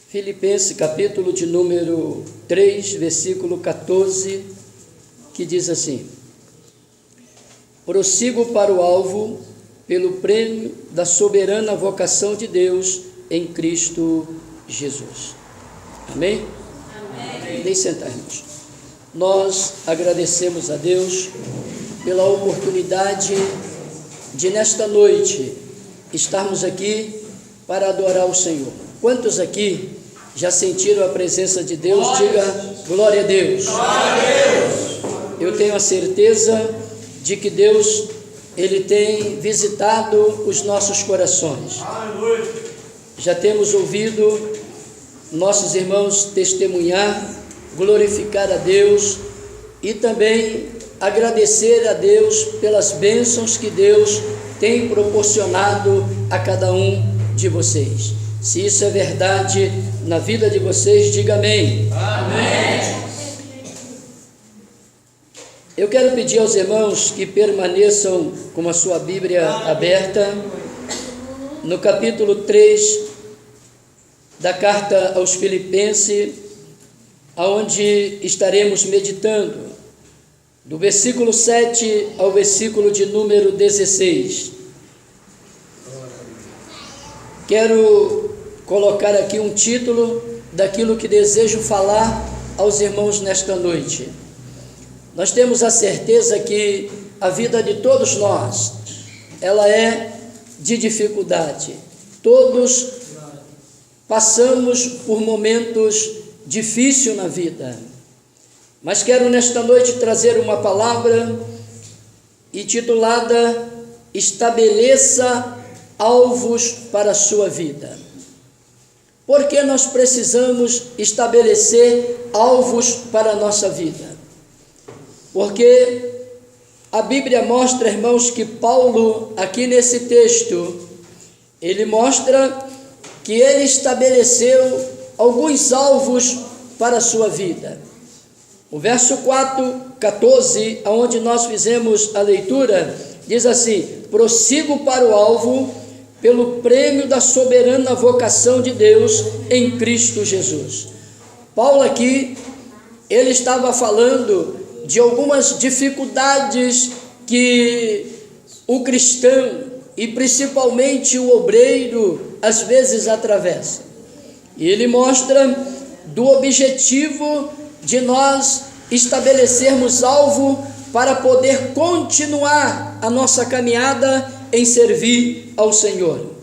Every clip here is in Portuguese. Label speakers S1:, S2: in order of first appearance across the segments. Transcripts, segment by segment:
S1: Filipenses, capítulo de número 3, versículo 14, que diz assim: prossigo para o alvo, pelo prêmio da soberana vocação de Deus em Cristo Jesus. Amém? Amém. Deixe sentar, irmãos. Nós agradecemos a Deus pela oportunidade de nesta noite estarmos aqui para adorar o Senhor. Quantos aqui já sentiram a presença de Deus? Diga glória a Deus. Glória a Deus. Eu tenho a certeza de que Deus, Ele tem visitado os nossos corações. Já temos ouvido nossos irmãos testemunhar, glorificar a Deus e também agradecer a Deus pelas bênçãos que Deus tem proporcionado a cada um de vocês. Se isso é verdade na vida de vocês, diga amém. Amém. Eu quero pedir aos irmãos que permaneçam com a sua Bíblia aberta no capítulo 3 da carta aos Filipenses, aonde estaremos meditando do versículo 7 ao versículo de número 16. Quero colocar aqui um título daquilo que desejo falar aos irmãos nesta noite. Nós temos a certeza que a vida de todos nós, ela é de dificuldade. Todos passamos por momentos difíceis na vida. Mas quero nesta noite trazer uma palavra intitulada Estabeleça alvos para a sua vida. Por que nós precisamos estabelecer alvos para a nossa vida? Porque a Bíblia mostra, irmãos, que Paulo, aqui nesse texto, ele mostra que ele estabeleceu alguns alvos para a sua vida. O verso 14, onde nós fizemos a leitura, diz assim: prossigo para o alvo, pelo prêmio da soberana vocação de Deus em Cristo Jesus. Paulo aqui, ele estava falando de algumas dificuldades que o cristão e principalmente o obreiro às vezes atravessa. E ele mostra do objetivo de nós estabelecermos alvo para poder continuar a nossa caminhada em servir ao Senhor.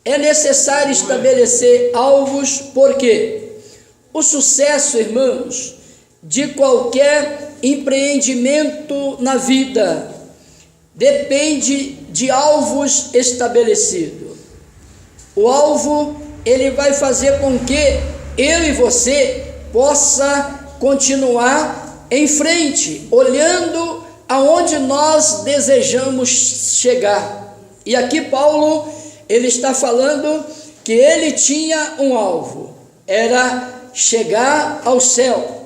S1: É necessário estabelecer alvos, porque o sucesso, irmãos, de qualquer empreendimento na vida depende de alvos estabelecidos. O alvo, ele vai fazer com que eu e você possa continuar em frente, olhando aonde nós desejamos chegar. E aqui Paulo, ele está falando que ele tinha um alvo, era chegar ao céu.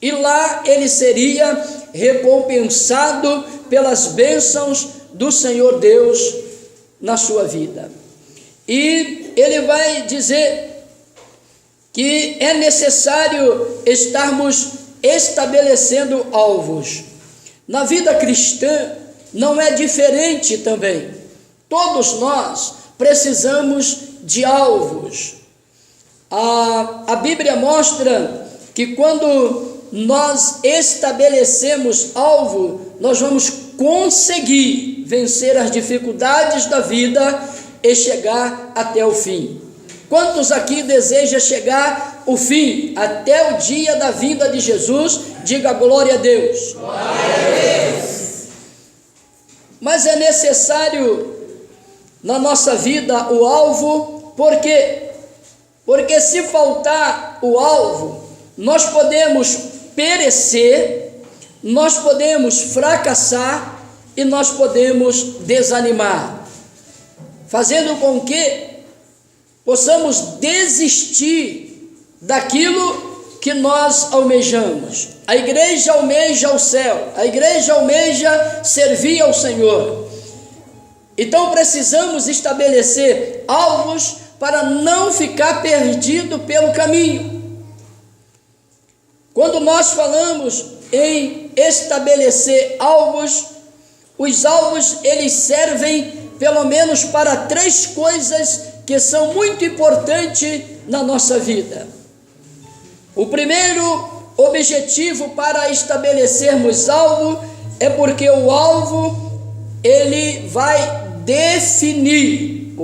S1: E lá ele seria recompensado pelas bênçãos do Senhor Deus na sua vida. E ele vai dizer que é necessário estarmos estabelecendo alvos. Na vida cristã não é diferente também. Todos nós precisamos de alvos. A Bíblia mostra que quando nós estabelecemos alvo, nós vamos conseguir vencer as dificuldades da vida e chegar até o fim. Quantos aqui desejam chegar ao fim, até o dia da vinda de Jesus? Diga glória a Deus. Glória a Deus. Mas é necessário na nossa vida o alvo, por quê? Porque se faltar o alvo, nós podemos perecer, nós podemos fracassar e nós podemos desanimar, fazendo com que possamos desistir daquilo que nós almejamos. A igreja almeja o céu, a igreja almeja servir ao Senhor. Então precisamos estabelecer alvos para não ficar perdido pelo caminho. Quando nós falamos em estabelecer alvos, os alvos eles servem pelo menos para 3 coisas que são muito importantes na nossa vida. O primeiro objetivo para estabelecermos alvo é porque o alvo ele vai definir,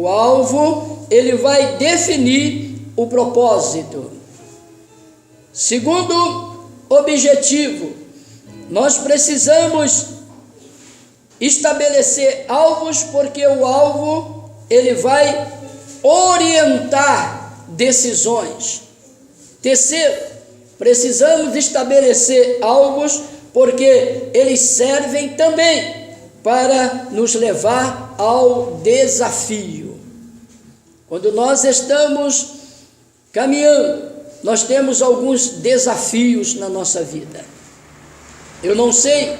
S1: o propósito. Segundo objetivo, nós precisamos estabelecer alvos porque o alvo ele vai orientar decisões. Terceiro, precisamos estabelecer alvos porque eles servem também para nos levar ao desafio. Quando nós estamos caminhando, nós temos alguns desafios na nossa vida. Eu não sei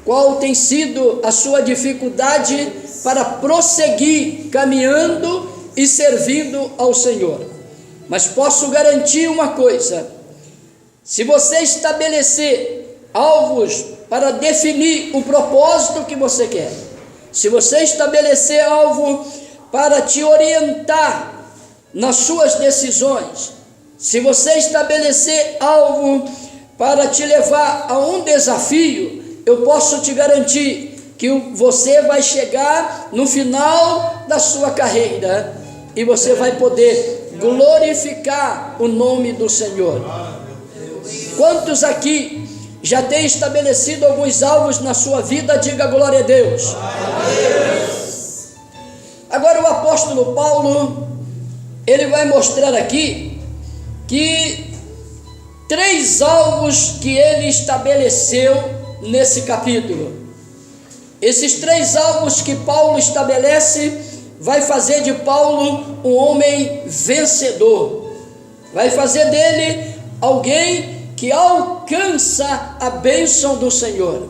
S1: qual tem sido a sua dificuldade para prosseguir caminhando e servindo ao Senhor, mas posso garantir uma coisa: se você estabelecer alvos para definir o propósito que você quer, se você estabelecer algo para te orientar nas suas decisões, se você estabelecer algo para te levar a um desafio, eu posso te garantir que você vai chegar no final da sua carreira e você vai poder glorificar o nome do Senhor. Quantos aqui já têm estabelecido alguns alvos na sua vida? Diga glória a Deus. Agora o apóstolo Paulo, ele vai mostrar aqui que 3 alvos que ele estabeleceu nesse capítulo. Esses 3 alvos que Paulo estabelece vai fazer de Paulo um homem vencedor, vai fazer dele alguém que alcança a bênção do Senhor.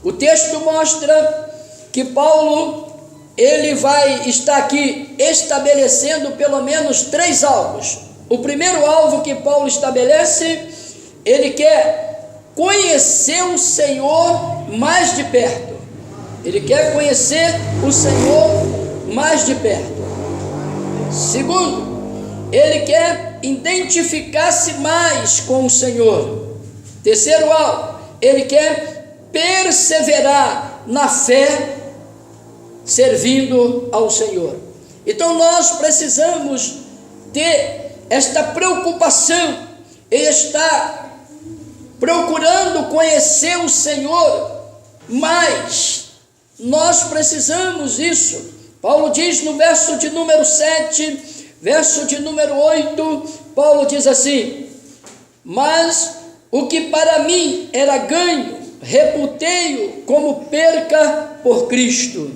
S1: O texto mostra que Paulo ele vai estar aqui estabelecendo pelo menos 3 alvos. O primeiro alvo que Paulo estabelece, ele quer conhecer o Senhor mais de perto. Ele quer conhecer o Senhor mais de perto. Segundo, ele quer identificar-se mais com o Senhor. Terceiro alvo, ele quer perseverar na fé, servindo ao Senhor. Então nós precisamos ter esta preocupação e estar procurando conhecer o Senhor, mas nós precisamos isso. Paulo diz no verso de número 7, verso de número 8, Paulo diz assim: mas o que para mim era ganho, reputei-o como perca por Cristo.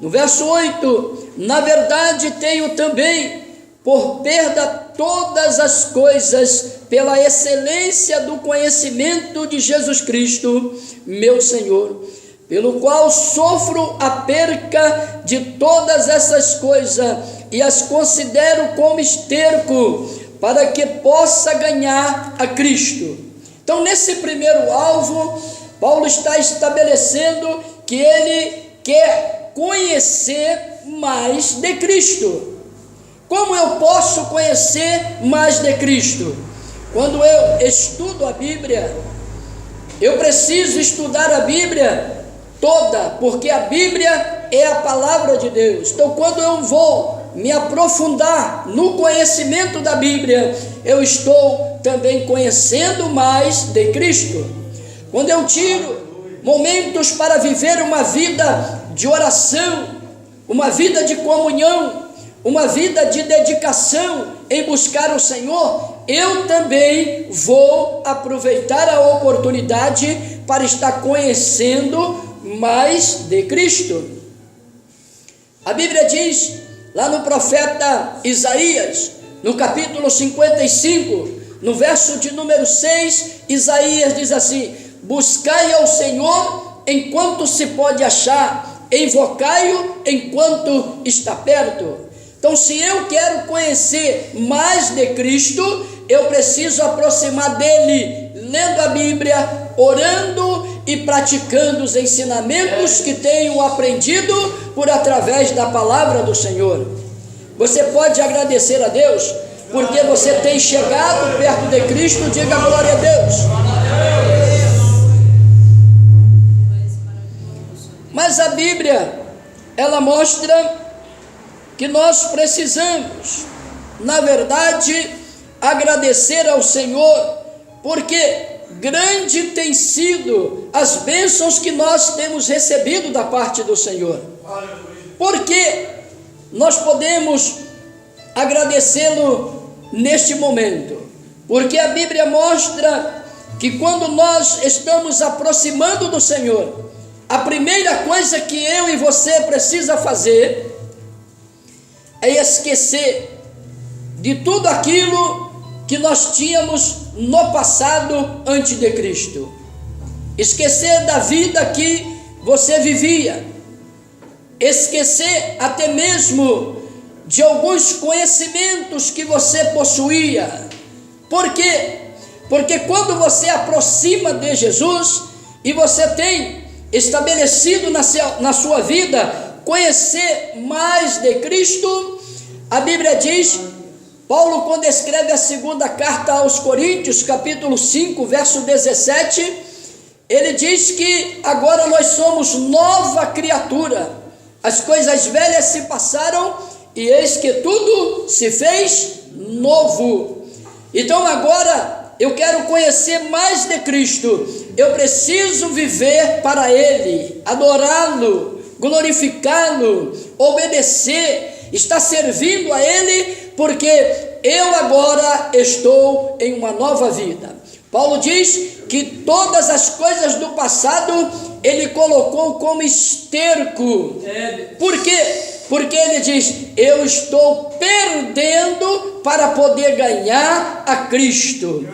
S1: No verso 8, na verdade tenho também por perda todas as coisas pela excelência do conhecimento de Jesus Cristo, meu Senhor, pelo qual sofro a perca de todas essas coisas e as considero como esterco, para que possa ganhar a Cristo. Então, nesse primeiro alvo, Paulo está estabelecendo que ele quer conhecer mais de Cristo. Como eu posso conhecer mais de Cristo? Quando eu estudo a Bíblia, eu preciso estudar a Bíblia toda, porque a Bíblia é a palavra de Deus. Então, quando eu vou me aprofundar no conhecimento da Bíblia, eu estou também conhecendo mais de Cristo. Quando eu tiro momentos para viver uma vida de oração, uma vida de comunhão, uma vida de dedicação em buscar o Senhor, eu também vou aproveitar a oportunidade para estar conhecendo mais de Cristo. A Bíblia diz, lá no profeta Isaías, no capítulo 55, no verso de número 6, Isaías diz assim: buscai ao Senhor enquanto se pode achar, invocai-o enquanto está perto. Então, se eu quero conhecer mais de Cristo, eu preciso aproximar dele, lendo a Bíblia, orando e praticando os ensinamentos que tenho aprendido por através da palavra do Senhor. Você pode agradecer a Deus porque você tem chegado perto de Cristo. Diga glória a Deus. Mas a Bíblia, ela mostra que nós precisamos, na verdade, agradecer ao Senhor, porque grande tem sido as bênçãos que nós temos recebido da parte do Senhor. Porque nós podemos agradecê-lo neste momento? Porque a Bíblia mostra que quando nós estamos aproximando do Senhor, a primeira coisa que eu e você precisa fazer é esquecer de tudo aquilo que nós tínhamos no passado antes de Cristo. Esquecer da vida que você vivia. Esquecer até mesmo de alguns conhecimentos que você possuía. Por quê? Porque quando você aproxima de Jesus e você tem estabelecido na sua vida conhecer mais de Cristo, a Bíblia diz, Paulo, quando escreve a segunda carta aos Coríntios, capítulo 5, verso 17, ele diz que agora nós somos nova criatura, as coisas velhas se passaram e eis que tudo se fez novo. Então agora eu quero conhecer mais de Cristo, eu preciso viver para Ele, adorá-lo, glorificá-lo, obedecer, estar servindo a Ele, porque eu agora estou em uma nova vida. Paulo diz que todas as coisas do passado ele colocou como esterco. Por quê? Porque ele diz, eu estou perdendo para poder ganhar a Cristo.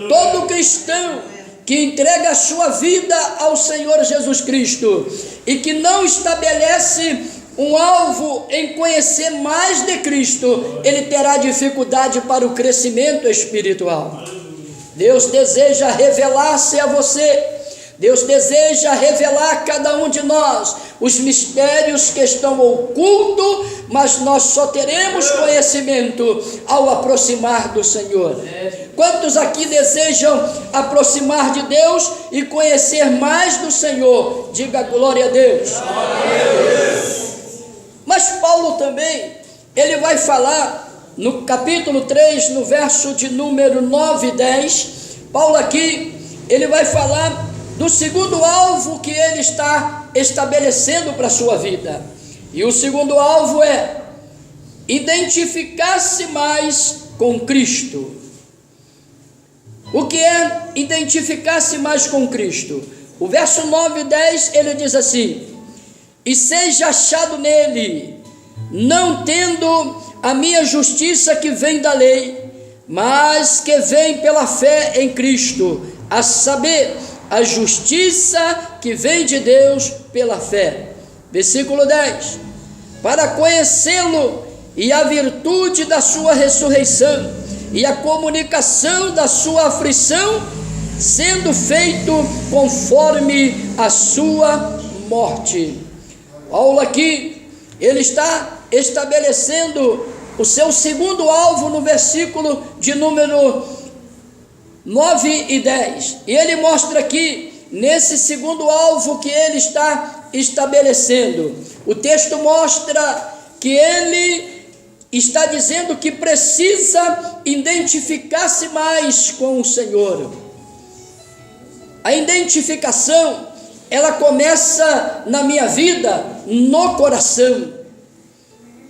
S1: Todo cristão que entrega a sua vida ao Senhor Jesus Cristo e que não estabelece um alvo em conhecer mais de Cristo, ele terá dificuldade para o crescimento espiritual. Deus deseja revelar-se a você, Deus deseja revelar a cada um de nós os mistérios que estão ocultos, mas nós só teremos conhecimento ao aproximar do Senhor. Quantos aqui desejam aproximar de Deus e conhecer mais do Senhor? Diga glória a Deus. Mas Paulo também, ele vai falar no capítulo 3, no verso de número 9 e 10, Paulo aqui, ele vai falar do segundo alvo que ele está estabelecendo para a sua vida. E o segundo alvo é identificar-se mais com Cristo. O que é identificar-se mais com Cristo? O verso 9 e 10, ele diz assim, e seja achado nele, não tendo a minha justiça que vem da lei, mas que vem pela fé em Cristo, a saber, a justiça que vem de Deus pela fé. Versículo 10, para conhecê-lo e a virtude da sua ressurreição e a comunicação da sua aflição, sendo feito conforme a sua morte. Paulo aqui, ele está estabelecendo o seu segundo alvo no versículo de número 9 e 10. E ele mostra aqui, nesse segundo alvo que ele está estabelecendo, o texto mostra que ele está dizendo que precisa identificar-se mais com o Senhor. A identificação, ela começa na minha vida, no coração.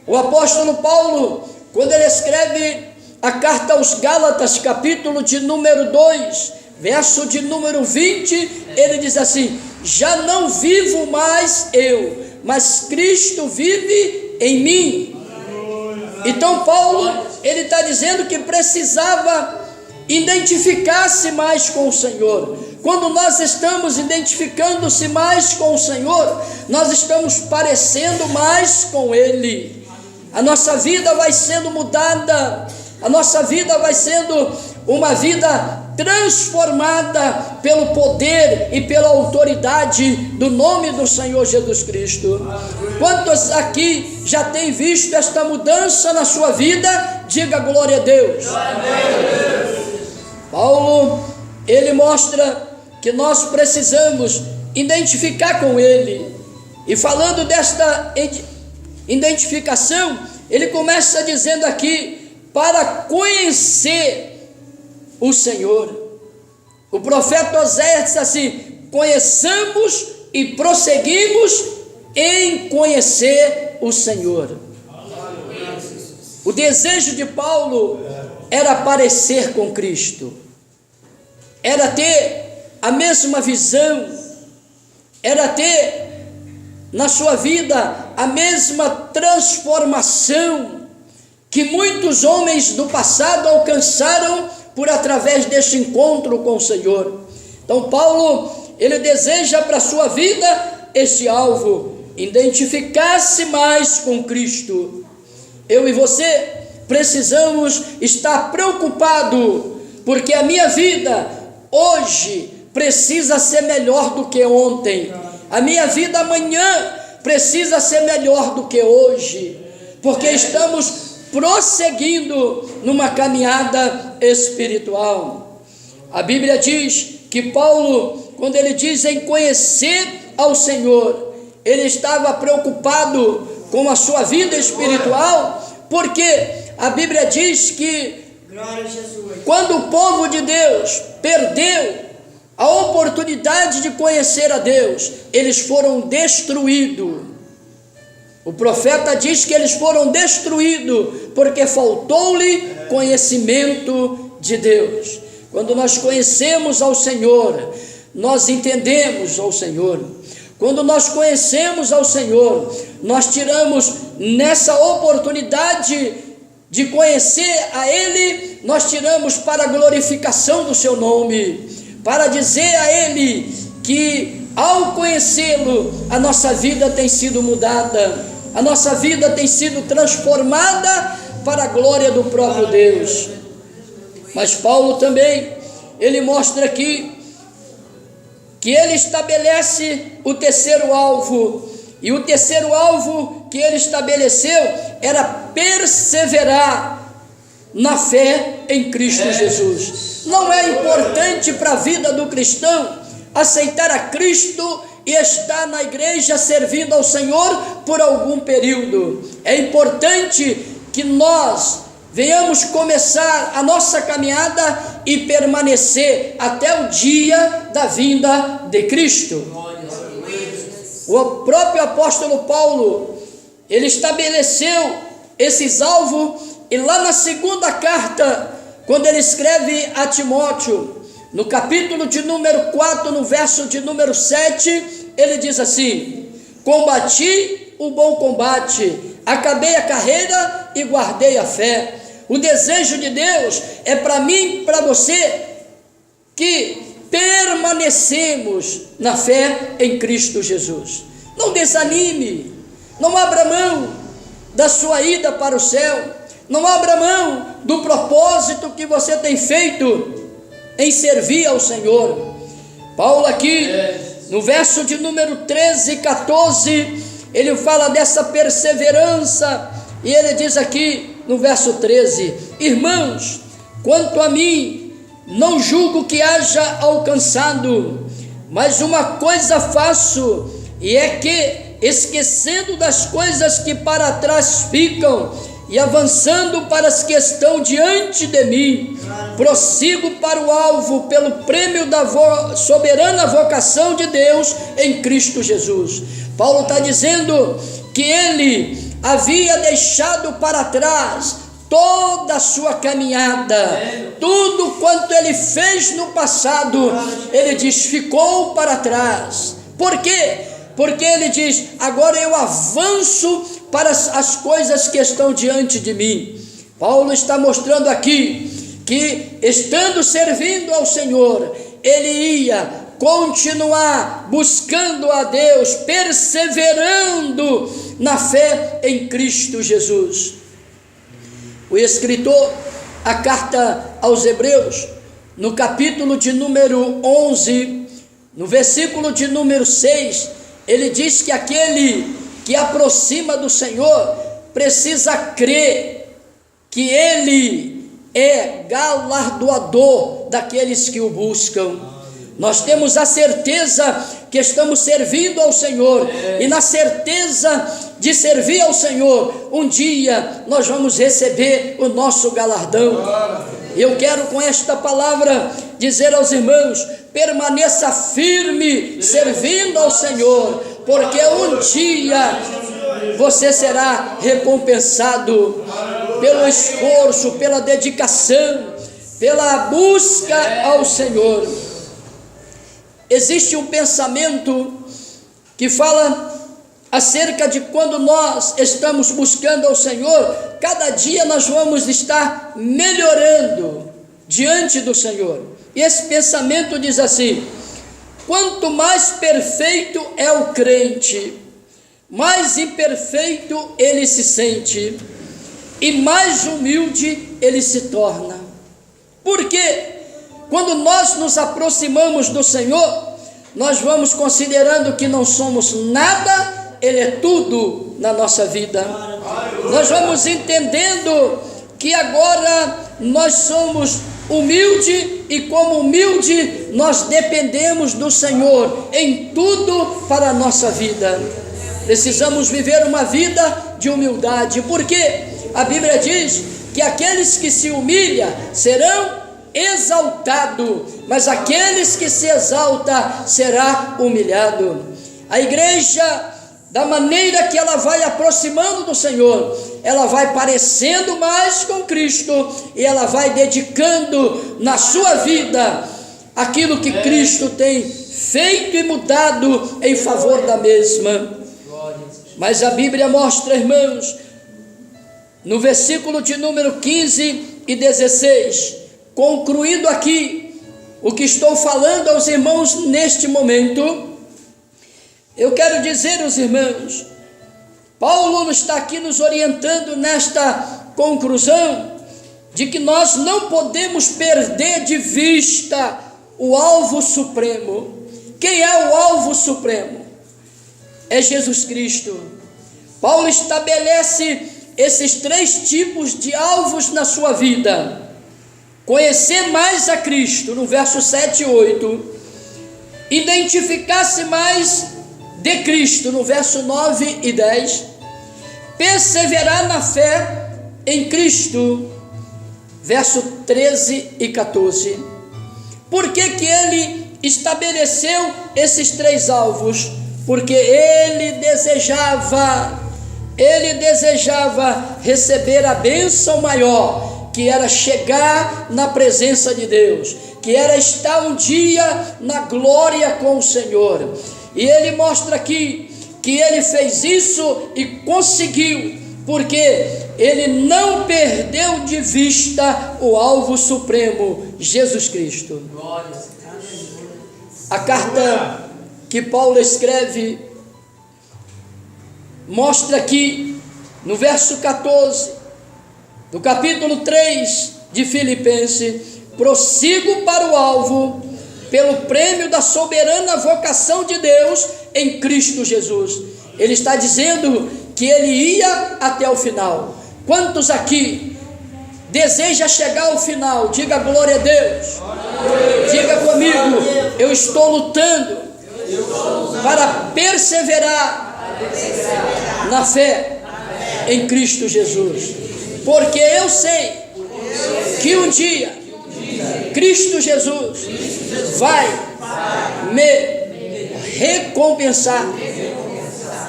S1: O apóstolo Paulo, quando ele escreve a carta aos Gálatas, capítulo de número 2, verso de número 20, ele diz assim, já não vivo mais eu, mas Cristo vive em mim. Então Paulo, ele está dizendo que precisava identificar-se mais com o Senhor. Quando nós estamos identificando-se mais com o Senhor, nós estamos parecendo mais com Ele. a nossa vida vai sendo mudada, a nossa vida vai sendo uma vida transformada pelo poder e pela autoridade do nome do Senhor Jesus Cristo. Quantos aqui já têm visto esta mudança na sua vida? Diga glória a Deus. Paulo, ele mostra que nós precisamos identificar com ele, e falando desta identificação, ele começa dizendo aqui, para conhecer o Senhor. O profeta Oséias diz assim: conheçamos e prosseguimos em conhecer o Senhor. O desejo de Paulo era parecer com Cristo, era ter a mesma visão, era ter na sua vida a mesma transformação que muitos homens do passado alcançaram por através deste encontro com o Senhor. Então Paulo, ele deseja para a sua vida esse alvo, identificar-se mais com Cristo. Eu e você precisamos estar preocupados, porque a minha vida hoje precisa ser melhor do que ontem, a minha vida amanhã precisa ser melhor do que hoje, porque estamos prosseguindo numa caminhada espiritual. A Bíblia diz que Paulo, quando ele diz em conhecer ao Senhor, ele estava preocupado com a sua vida espiritual, porque a Bíblia diz que quando o povo de Deus perdeu a oportunidade de conhecer a Deus, eles foram destruídos. O profeta diz que eles foram destruídos porque faltou-lhe conhecimento de Deus. Quando nós conhecemos ao Senhor, nós entendemos ao Senhor. Quando nós conhecemos ao Senhor, nós tiramos nessa oportunidade de conhecer a Ele, nós tiramos para a glorificação do seu nome, para dizer a Ele que ao conhecê-lo, a nossa vida tem sido mudada, a nossa vida tem sido transformada para a glória do próprio Deus. Mas Paulo também, ele mostra aqui que ele estabelece o terceiro alvo, e o terceiro alvo que ele estabeleceu era perseverar na fé em Cristo Jesus. Não é importante para a vida do cristão aceitar a Cristo e estar na igreja servindo ao Senhor por algum período. É importante que nós venhamos começar a nossa caminhada e permanecer até o dia da vinda de Cristo. O próprio apóstolo Paulo, ele estabeleceu esses alvos, e lá na segunda carta, quando ele escreve a Timóteo, no capítulo de número 4, no verso de número 7, ele diz assim: combati o bom combate, acabei a carreira e guardei a fé. O desejo de Deus é para mim e para você que permanecemos na fé em Cristo Jesus. Não desanime, não abra mão da sua ida para o céu, não abra mão do propósito que você tem feito em servir ao Senhor. Paulo aqui, no verso de número 13 e 14, ele fala dessa perseverança, e ele diz aqui no verso 13: irmãos, quanto a mim, não julgo que haja alcançado, mas uma coisa faço, e é que, esquecendo das coisas que para trás ficam, e avançando para as que estão diante de mim, prossigo para o alvo, pelo prêmio da soberana vocação de Deus em Cristo Jesus. Paulo está dizendo que ele havia deixado para trás toda a sua caminhada, tudo quanto ele fez no passado, ele diz, ficou para trás. Por quê? Porque ele diz, agora eu avanço para as coisas que estão diante de mim. Paulo está mostrando aqui que, estando servindo ao Senhor, ele ia continuar buscando a Deus, perseverando na fé em Cristo Jesus. O escritor, a carta aos Hebreus, no capítulo de número 11, no versículo de número 6, ele diz que aquele que aproxima do Senhor precisa crer que Ele é galardoador daqueles que o buscam. Nós temos a certeza que estamos servindo ao Senhor, e na certeza de servir ao Senhor, um dia nós vamos receber o nosso galardão. Eu quero com esta palavra dizer aos irmãos: permaneça firme servindo ao Senhor, porque um dia você será recompensado pelo esforço, pela dedicação, pela busca ao Senhor. Existe um pensamento que fala acerca de quando nós estamos buscando ao Senhor, cada dia nós vamos estar melhorando diante do Senhor. E esse pensamento diz assim: quanto mais perfeito é o crente, mais imperfeito ele se sente e mais humilde ele se torna. Por quê? Quando nós nos aproximamos do Senhor, nós vamos considerando que não somos nada, Ele é tudo na nossa vida. Nós vamos entendendo que agora nós somos humildes, e como humilde nós dependemos do Senhor em tudo para a nossa vida. Precisamos viver uma vida de humildade, porque a Bíblia diz que aqueles que se humilham serão exaltado, mas aqueles que se exalta será humilhado. A igreja, da maneira que ela vai aproximando do Senhor, ela vai parecendo mais com Cristo, e ela vai dedicando na sua vida aquilo que Cristo tem feito e mudado em favor da mesma. Mas a Bíblia mostra, irmãos, no versículo de número 15 e 16, concluindo aqui o que estou falando aos irmãos neste momento, eu quero dizer aos irmãos, Paulo está aqui nos orientando nesta conclusão, de que nós não podemos perder de vista o alvo supremo. Quem é o alvo supremo? É Jesus Cristo. Paulo estabelece esses 3 tipos de alvos na sua vida: conhecer mais a Cristo, no verso 7 e 8, identificar-se mais de Cristo, no verso 9 e 10, perseverar na fé em Cristo, verso 13 e 14. Por que que ele estabeleceu esses 3 alvos? Porque ele desejava receber a bênção maior, que era chegar na presença de Deus, que era estar um dia na glória com o Senhor. E ele mostra aqui que ele fez isso e conseguiu, porque ele não perdeu de vista o alvo supremo, Jesus Cristo. A carta que Paulo escreve mostra aqui no verso 14 do capítulo 3 de Filipenses: prossigo para o alvo, pelo prêmio da soberana vocação de Deus em Cristo Jesus. Ele está dizendo que ele ia até o final. Quantos aqui desejam chegar ao final? Diga glória a Deus. Diga comigo: eu estou lutando para perseverar na fé em Cristo Jesus, porque eu sei que um dia Cristo Jesus vai me recompensar.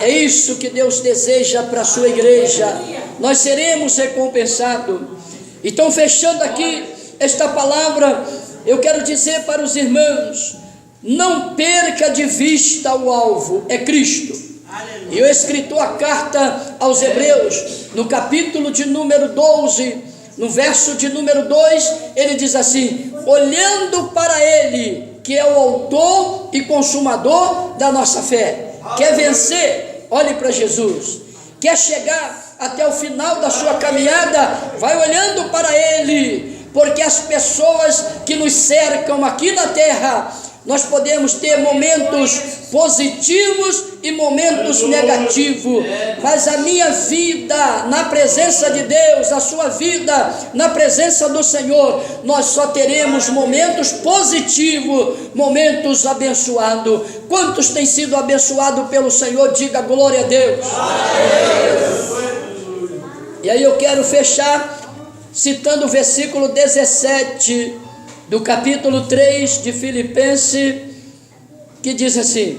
S1: É isso que Deus deseja para a sua igreja. Nós seremos recompensados. Então, fechando aqui esta palavra, eu quero dizer para os irmãos: não perca de vista o alvo, é Cristo. E o escritor a carta aos Hebreus, no capítulo de número 12, no verso de número 2, ele diz assim: olhando para ele, que é o autor e consumador da nossa fé. Quer vencer? Olhe para Jesus. quer chegar até o final da sua caminhada, vai olhando para Ele, porque as pessoas que nos cercam aqui na terra, nós podemos ter momentos positivos e momentos negativos, mas a minha vida na presença de Deus, a sua vida na presença do Senhor, nós só teremos momentos positivos, momentos abençoados. Quantos têm sido abençoados pelo Senhor? Diga glória a Deus. E aí eu quero fechar citando o versículo 17 do capítulo 3 de Filipenses, que diz assim: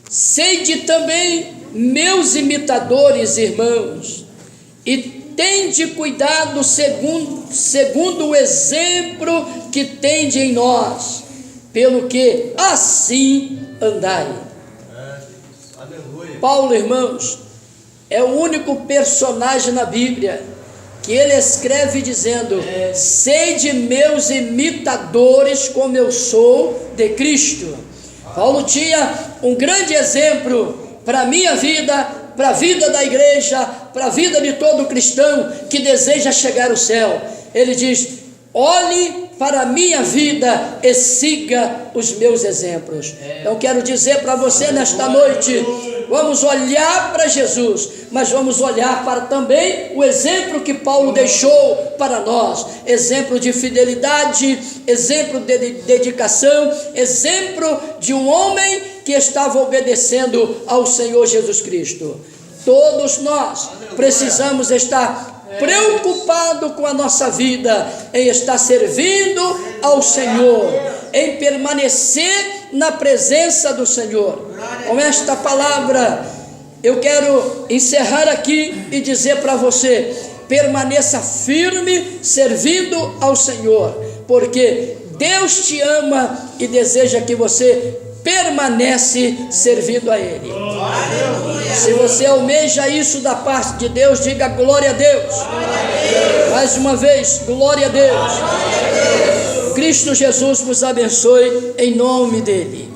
S1: sede também meus imitadores, irmãos, e tende cuidado segundo o exemplo que tende em nós, pelo que assim andai. Paulo, irmãos, é o único personagem na Bíblia que ele escreve dizendo: sede meus imitadores, como eu sou de Cristo. Paulo tinha um grande exemplo para a minha vida, para a vida da igreja, para a vida de todo cristão que deseja chegar ao céu. Ele diz: olhe para a minha vida e siga os meus exemplos. Então quero dizer para você nesta noite, vamos olhar para Jesus, mas vamos olhar para também o exemplo que Paulo deixou para nós. Exemplo de fidelidade, exemplo de dedicação, exemplo de um homem que estava obedecendo ao Senhor Jesus Cristo. Todos nós precisamos estar preocupado com a nossa vida, em estar servindo ao Senhor, em permanecer na presença do Senhor. Com esta palavra, eu quero encerrar aqui e dizer para você: permaneça firme servindo ao Senhor, porque Deus te ama e deseja que você permanece servindo a Ele. Se você almeja isso da parte de Deus, diga glória a Deus. Mais uma vez, glória a Deus. Cristo Jesus vos abençoe em nome dEle.